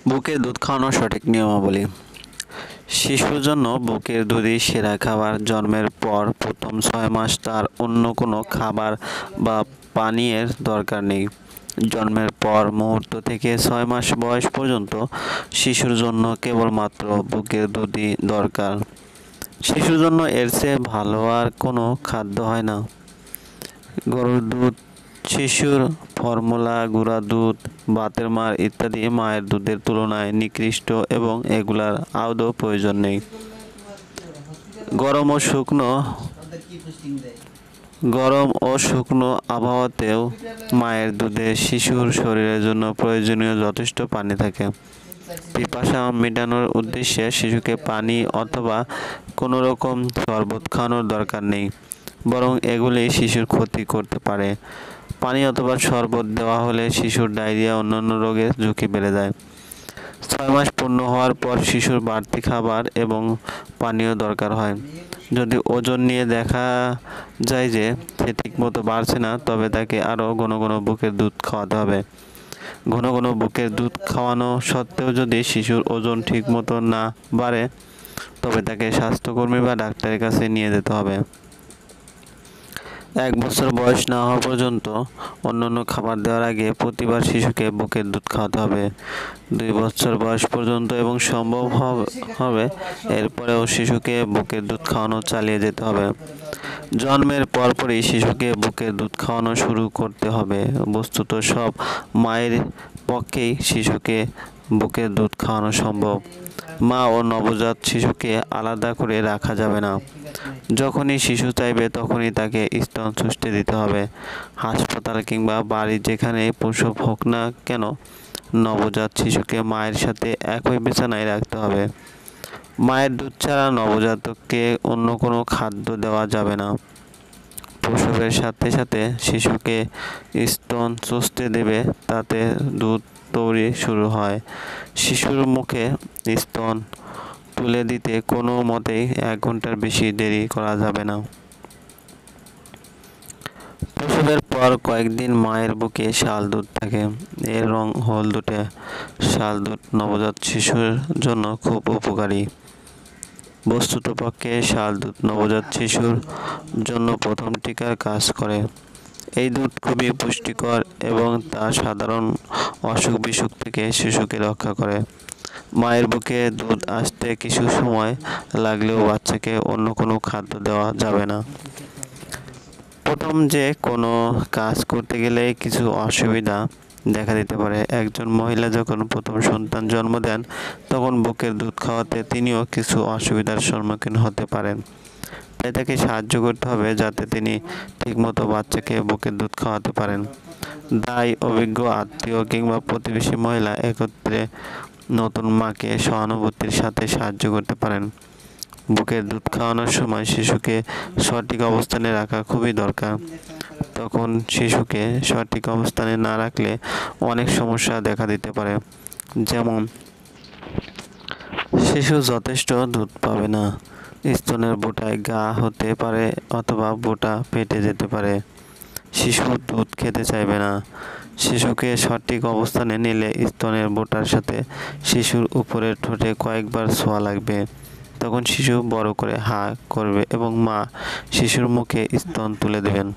বুকের দুধ খাওয়ানোর সঠিক নিয়মাবলী। শিশুর জন্য বুকের দুধই সেরা খাবার। জন্মের পর প্রথম 6 মাস তার অন্য কোনো খাবার বা পানীয়ের দরকার নেই। জন্মের পর মুহূর্ত থেকে 6 মাস বয়স পর্যন্ত শিশুর জন্য কেবলমাত্র বুকের দুধই দরকার। শিশুর জন্য এর চেয়ে ভালো আর কোনো খাদ্য হয় না। গরুর দুধ, শিশুর ফর্মুলা, গুঁড়া দুধ, ভাতের মাড় ইত্যাদি মায়ের দুধের তুলনায় নিকৃষ্ট এবং এগুলার আদৌ প্রয়োজন নেই। গরম ও শুকনো গরম ও শুকনো আবহাওয়াতেও মায়ের দুধে শিশুর শরীরের জন্য প্রয়োজনীয় যথেষ্ট পানি থাকে। পিপাসা মেটানোর উদ্দেশ্যে শিশুকে পানি অথবা কোনো রকম শরবত খাওয়ানোর দরকার নেই, বরং এগুলি শিশুর ক্ষতি করতে পারে। পানি অথবা শরবত দেওয়া হলে শিশুর ডায়রিয়া অন্যান্য রোগের ঝুঁকি বেড়ে যায়। 6 মাস পূর্ণ হওয়ার পর শিশুর বাড়তি খাবার এবং পানীয় দরকার হয়। যদি ওজন নিয়ে দেখা যায় যে সে ঠিকমতো বাড়ছে না, তবে তাকে আরও ঘন ঘন বুকের দুধ খাওয়াতে হবে। ঘন ঘন বুকের দুধ খাওয়ানো সত্ত্বেও যদি শিশুর ওজন ঠিকমতো না বাড়ে, তবে তাকে স্বাস্থ্যকর্মী বা ডাক্তারের কাছে নিয়ে যেতে হবে। 1 বছর বয়স না হওয়া পর্যন্ত অন্যান্য খাবার দেওয়ার আগে প্রতিবার শিশুকে বুকের দুধ খাওয়াতে হবে। 2 বছর বয়স পর্যন্ত এবং সম্ভব হবে এরপরেও শিশুকে বুকের দুধ খাওয়ানো চালিয়ে যেতে হবে। জন্মের পরপরই শিশুকে বুকের দুধ খাওয়ানো শুরু করতে হবে। বস্তুত সব মায়ের পক্ষেই শিশুকে বুকের দুধ খাওয়ানো সম্ভব। মা ও নবজাত শিশুকে আলাদা করে রাখা যাবে না। যখনই শিশু চাইবে তখনই তাকে স্তন চুষতে দিতে হবে। হাসপাতাল কিংবা বাড়ি যেখানেই প্রসব হোক না কেন, নবজাত শিশুকে মায়ের সাথে একই বিছানায় রাখতে হবে। মায়ের দুধ ছাড়া নবজাতককে অন্য কোনো খাদ্য দেওয়া যাবে না। প্রসবের সাথে সাথে শিশুকে স্তন চুষতে দেবে, তাতে দুধ তৈরি শুরু হয়। শিশুর মুখে স্তন তুলে দিতে কোনো মতেই 1 ঘন্টার বেশি দেরি করা যাবে না। প্রসবের পর কয়েকদিন মায়ের বুকে শাল দুধ থাকে। এর রং হলদুটে। শাল দুধ নবজাত শিশুর জন্য খুব উপকারী। বস্তুতপক্ষে শাল দুধ নবজাত শিশুর জন্য প্রথম টিকার কাজ করে। এই দুধ খুবই পুষ্টিকর এবং তা সাধারণ অসুখ বিসুখ থেকে শিশুকে রক্ষা করে। মায়ের বুকে দুধ আসতে কিছু সময় লাগলেও বাচ্চাকে অন্য কোনো খাদ্য দেওয়া যাবে না। প্রথম যে কোনো কাজ করতে গেলে কিছু অসুবিধা দেখা দিতে পারে। একজন মহিলা যখন প্রথম সন্তান জন্ম দেন, তখন বুকের দুধ খাওয়াতে তিনিও কিছু অসুবিধার সম্মুখীন হতে পারেন। তাই তাকে সাহায্য করতে হবে যাতে তিনি ঠিকমতো বাচ্চাকে বুকের দুধ খাওয়াতে পারেন। দায়ী, অভিজ্ঞ আত্মীয় কিংবা প্রতিবেশী মহিলা একত্রে নতুন মাকে সহানুভূতির সাথে সাহায্য করতে পারেন। বুকের দুধ খাওয়ানোর সময় শিশুকে সঠিক অবস্থানে রাখা খুবই দরকার। তখন শিশুকে সঠিক অবস্থানে না রাখলে অনেক সমস্যা দেখা দিতে পারে। যেমন, শিশু যথেষ্ট দুধ পাবে না, স্তনের বোঁটায় ঘা হতে পারে অথবা বোঁটা ফেটে যেতে পারে। শিশু দুধ খেতে চাইবে না। শিশুকে সঠিক অবস্থানে নিলে স্তনের বোঁটার সাথে শিশুর উপরের ঠোঁটে কয়েকবার ছোঁয়া লাগবে। তখন শিশু বড় করে হা করবে এবং মা শিশুর মুখে স্তন তুলে দেবেন।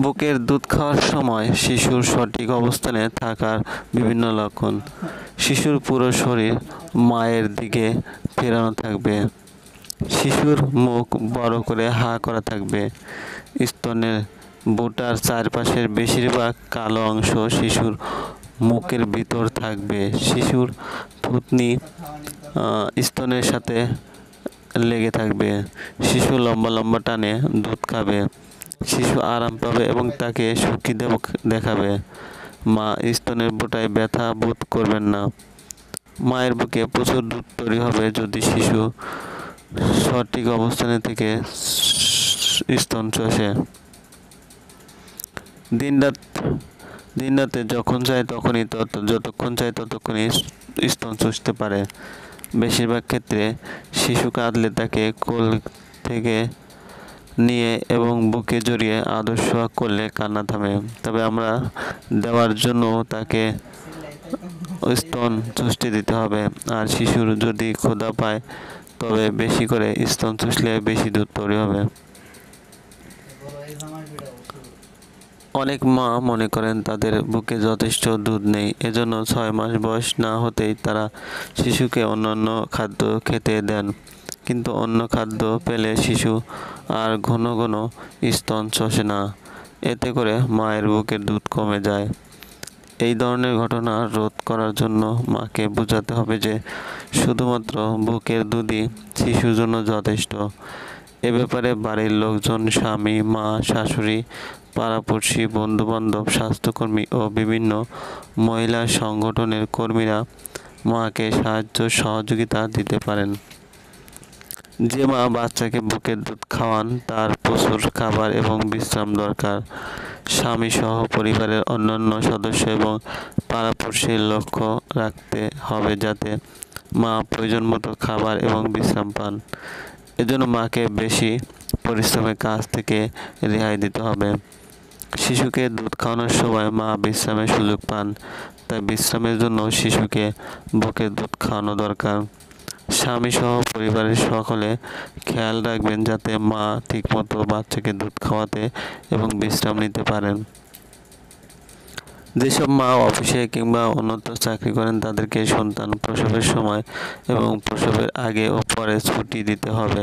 বুকের দুধ খাওয়ার সময় শিশুর সঠিক অবস্থানে থাকার বিভিন্ন লক্ষণ। শিশুর পুরো শরীর মায়ের দিকে ফেরানো থাকবে। শিশুর মুখ বড় করে হা করা থাকবে। স্তনের বোঁটার চারপাশের বেশিরভাগ কালো অংশ শিশুর মুখের ভিতর থাকবে। শিশুর থুতনি স্তনের সাথে লেগে থাকবে। শিশু লম্বা লম্বা টানে দুধ খাবে। শিশু আরাম পাবে এবং তাকে সুখী দেখাবে। মা স্তনের বোঁটায় ব্যথা বোধ করবেন না। মায়ের বুকে প্রচুর দুধ তৈরি হবে যদি শিশু সঠিক অবস্থানে থেকে স্তন চষে। দিনরাতে যখন চায় তখনই যতক্ষণ চায় ততক্ষণই স্তন চুষতে পারে। বেশিরভাগ ক্ষেত্রে শিশু কাঁদলে তাকে কোল থেকে নিয়ে এবং বুকে জড়িয়ে আদর সোহাগ করলে কান্না থামে। তবে আমরা দেওয়ার জন্য তাকে স্তন চুষতে দিতে হবে। আর শিশুর যদি ক্ষুধা পায় তবে বেশি করে স্তন চুষলে বেশি দুধ তৈরি হবে। অনেক মা মনে করেন তাদের বুকে যথেষ্ট দুধ নেই, এজন্য 6 মাস বয়স না হতেই তারা শিশুকে অন্যান্য খাদ্য খেতে দেন। কিন্তু অন্য খাদ্য পেলে শিশু আর ঘন ঘন স্তন চষে না, এতে করে মায়ের বুকের দুধ কমে যায়। এই ধরনের ঘটনা রোধ করার জন্য মাকে বোঝাতে হবে যে শুধুমাত্র বুকের দুধই শিশুর জন্য যথেষ্ট। এ ব্যাপারে বাড়ির লোকজন, স্বামী, মা, শাশুড়ি, পাড়াপড়শি, বন্ধুবান্ধব, স্বাস্থ্যকর্মী ও বিভিন্ন মহিলা সংগঠনের কর্মীরা মাকে সাহায্য সহযোগিতা দিতে পারেন। যে মা বাচ্চাকে বুকের দুধ খাওয়ান তার প্রচুর খাবার এবং বিশ্রাম দরকার। স্বামী সহ পরিবারের অন্যান্য সদস্য এবং পাড়াপড়শির লক্ষ্য রাখতে হবে যাতে মা প্রয়োজন মতো খাবার এবং বিশ্রাম পান। এজন্য মাকে বেশি পরিশ্রমের কাজ থেকে রেহাই দিতে হবে। শিশুকে দুধ খাওয়ানোর সময় মা বিশ্রামের সুযোগ পান, তাই বিশ্রামের জন্য শিশুকে বুকের দুধ খাওয়ানো দরকার। স্বামী সহ পরিবারের সকলে খেয়াল রাখবেন যাতে মা ঠিকমতো বাচ্চাকে দুধ খাওয়াতে এবং বিশ্রাম নিতে পারেন। যেসব মা অফিসে কিংবা অন্যত্র চাকরি করেন তাদেরকে সন্তান প্রসবের সময় এবং প্রসবের আগে ও পরে ছুটি দিতে হবে।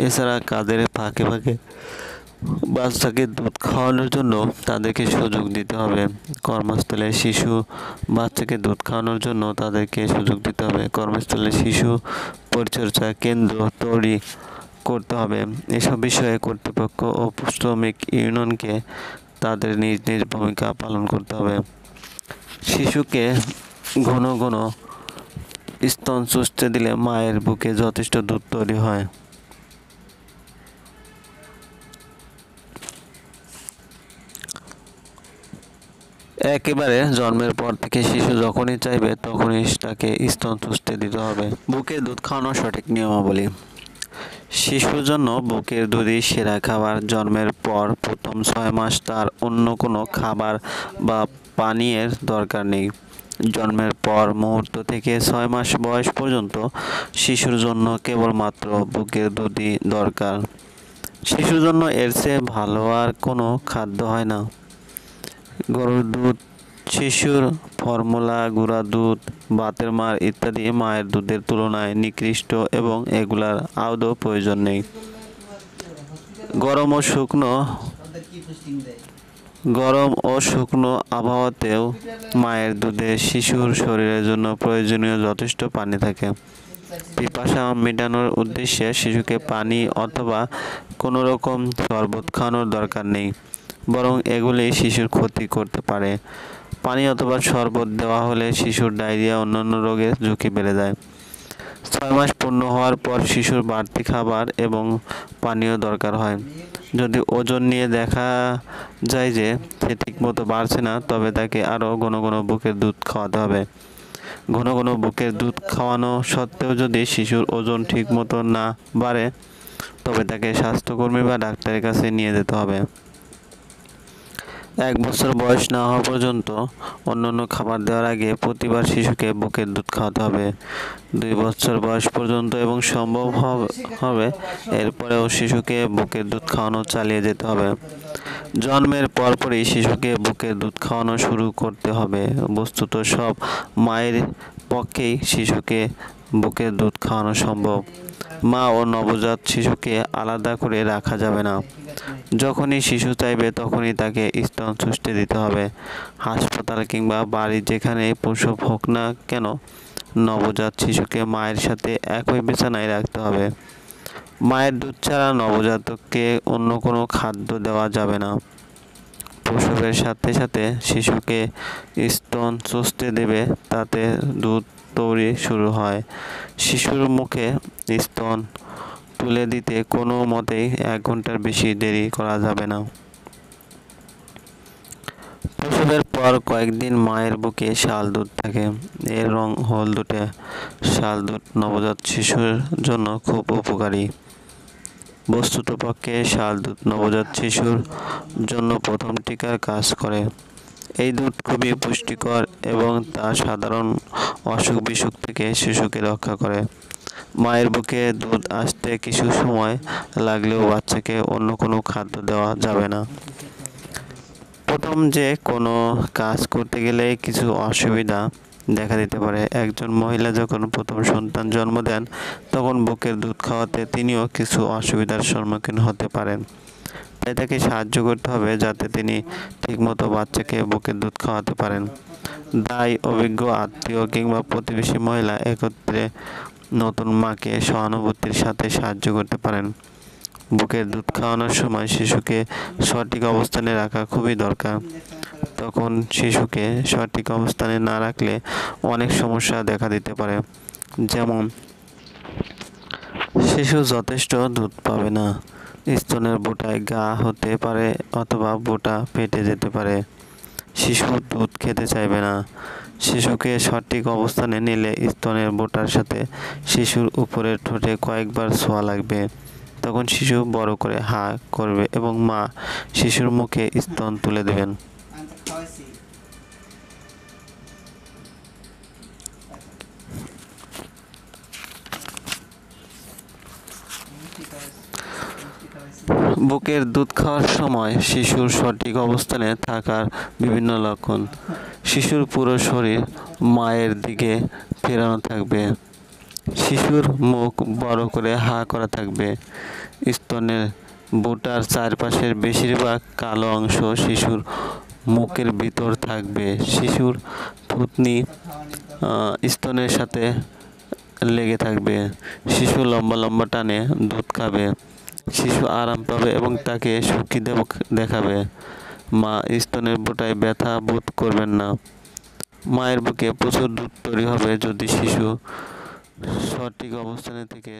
এছাড়া কাজের ফাঁকে ফাঁকে বাচ্চাকে দুধ খাওয়ানোর জন্য তাদেরকে সুযোগ দিতে হবে। কর্মস্থলে শিশু বাচ্চাকে দুধ খাওয়ানোর জন্য তাদেরকে সুযোগ দিতে হবে। কর্মস্থলে শিশু পরিচর্যা কেন্দ্র তৈরি করতে হবে। এসব বিষয়ে কর্তৃপক্ষ ও শ্রমিক ইউনিয়নকে তাদের নিজ নিজ ভূমিকা পালন করতে হবে। শিশুকে ঘন ঘন স্তন চুষতে দিলে মায়ের বুকে যথেষ্ট দুধ তৈরি হয়। একেবারে জন্মের পর থেকে শিশু যখনই চাইবে তখনই তাকে স্তন চুষতে দিতে হবে। বুকের দুধ খাওয়ানোর সঠিক নিয়মাবলী। শিশুর জন্য বুকের দুধই সেরা খাবার। জন্মের পর প্রথম 6 মাস তার অন্য কোনো খাবার বা পানীয়ের দরকার নেই। জন্মের পর মুহূর্ত থেকে 6 মাস বয়স পর্যন্ত শিশুর জন্য কেবলমাত্র বুকের দুধই দরকার। শিশুর জন্য এর চেয়ে ভালো আর কোনো খাদ্য হয় না। গরুর দুধ, শিশুর ফর্মুলা, গুঁড়া দুধ, ভাতের মাড় ইত্যাদি মায়ের দুধের তুলনায় নিকৃষ্ট এবং এগুলার আদৌ প্রয়োজন নেই। গরম ও শুকনো আবহাওয়াতেও মায়ের দুধে শিশুর শরীরের জন্য প্রয়োজনীয় যথেষ্ট পানি থাকে। পিপাসা মেটানোর উদ্দেশ্যে শিশুকে পানি অথবা কোনো রকম শরবত খাওয়ানোর দরকার নেই, বরং এগুলি শিশুর ক্ষতি করতে পারে। পানি অথবা শরবত দেওয়া হলে শিশুর ডায়রিয়া অন্যান্য রোগের ঝুঁকি বেড়ে যায়। 6 মাস পূর্ণ হওয়ার পর শিশুর বাড়তি খাবার এবং পানীয় দরকার হয়। যদি ওজন নিয়ে দেখা যায় যে সে ঠিকমতো বাড়ছে না তবে তাকে আরও ঘন ঘন বুকের দুধ খাওয়াতে হবে। ঘন ঘন বুকের দুধ খাওয়ানো সত্ত্বেও যদি শিশুর ওজন ঠিকমতো না বাড়ে তবে তাকে স্বাস্থ্যকর্মী বা ডাক্তারের কাছে নিয়ে যেতে হবে। 1 বছর বয়স না হওয়া পর্যন্ত অন্যান্য খাবার দেওয়ার আগে প্রতিবার শিশুকে বুকের দুধ খাওয়াতে হবে। 2 বছর বয়স পর্যন্ত এবং সম্ভব হবে এরপরেও শিশুকে বুকের দুধ খাওয়ানো চালিয়ে যেতে হবে। জন্মের পরপরই শিশুকে বুকের দুধ খাওয়ানো শুরু করতে হবে। বস্তুত সব মায়ের পক্ষেই শিশুকে বুকের দুধ খাওয়ানো সম্ভব। মা ও নবজাত শিশুকে আলাদা করে রাখা যাবে না। যখনই শিশু চাইবে তখনই তাকে স্তন চুষতে দিতে হবে। হাসপাতাল কিংবা বাড়ি যেখানেই প্রসব হোক না কেন নবজাত শিশুকে মায়ের সাথে একই বিছানায় রাখতে হবে। মায়ের দুধ ছাড়া নবজাতককে অন্য কোনো খাদ্য দেওয়া যাবে না। প্রসবের সাথে সাথে শিশুকে স্তন চুষতে দেবে, তাতে দুধ তৈরি শুরু হয়। শিশুর মুখে স্তন তুলে দিতে কোনো মতেই 1 ঘন্টার বেশি দেরি করা যাবে না। প্রসবের এরপর কয়েকদিন মায়ের বুকে শাল দুধ থাকে। এর রং হলদুটে। শাল দুধ নবজাত শিশুর জন্য খুব উপকারী। বস্তুতপক্ষে শাল দুধ নবজাত শিশুর জন্য প্রথম টিকার কাজ করে। এই দুধ খুবই পুষ্টিকর এবং তা সাধারণ অসুখ বিসুখ থেকে শিশুকে রক্ষা করে। মায়ের বুকে দুধ আসতে কিছু সময় লাগলেও বাচ্চাকে অন্য কোনো খাদ্য দেওয়া যাবে না। প্রথম যে কোনো কাজ করতে গেলে কিছু অসুবিধা দেখা দিতে পারে। একজন মহিলা যখন প্রথম সন্তান জন্ম দেন তখন বুকের দুধ খাওয়াতে তিনিও কিছু অসুবিধার সম্মুখীন হতে পারেন। তাই তাকে সাহায্য করতে হবে যাতে তিনি ঠিকমতো বাচ্চাকে বুকের দুধ খাওয়াতে পারেন। দায় অভিজ্ঞ আত্মীয় কিংবা প্রতিবেশী মহিলা একত্রে নতুন মাকে সহানুভূতির সাথে সাহায্য করতে পারেন। বুকের দুধ খাওয়ানোর সময় শিশুকে সঠিক অবস্থানে রাখা খুবই দরকার। তখন শিশুকে সঠিক অবস্থানে না রাখলে অনেক সমস্যা দেখা দিতে পারে, যেমন শিশু যথেষ্ট দুধ পাবে না, স্তনের বোঁটায় ঘা হতে পারে অথবা বোঁটা ফেটে যেতে পারে, শিশু দুধ খেতে চাইবে না। শিশুকে সঠিক অবস্থানে নিলে স্তনের বোঁটার সাথে শিশুর উপরের ঠোঁটে কয়েকবার ছোঁয়া লাগবে। তখন শিশু বড় করে হা করবে এবং মা শিশুর মুখে স্তন তুলে দেবেন। বুকের দুধ খাওয়ার সময় শিশুর সঠিক অবস্থানে থাকার বিভিন্ন লক্ষণ। শিশুর পুরো শরীর মায়ের দিকে ফেরানো থাকবে। শিশুর মুখ বড় করে হা করা থাকবে। স্তনের বোঁটার চারপাশের বেশিরভাগ কালো অংশ শিশুর মুখের ভিতর থাকবে। শিশুর থুতনি স্তনের সাথে লেগে থাকবে। শিশু লম্বা লম্বা টানে দুধ খাবে। শিশু আরাম পাবে এবং তাকে সুখী দেখাবে। মা স্তনের বোঁটায় ব্যথা বোধ করবেন না। মায়ের বুকে প্রচুর দুধ তৈরি হবে যদি শিশু সঠিক অবস্থানে থেকে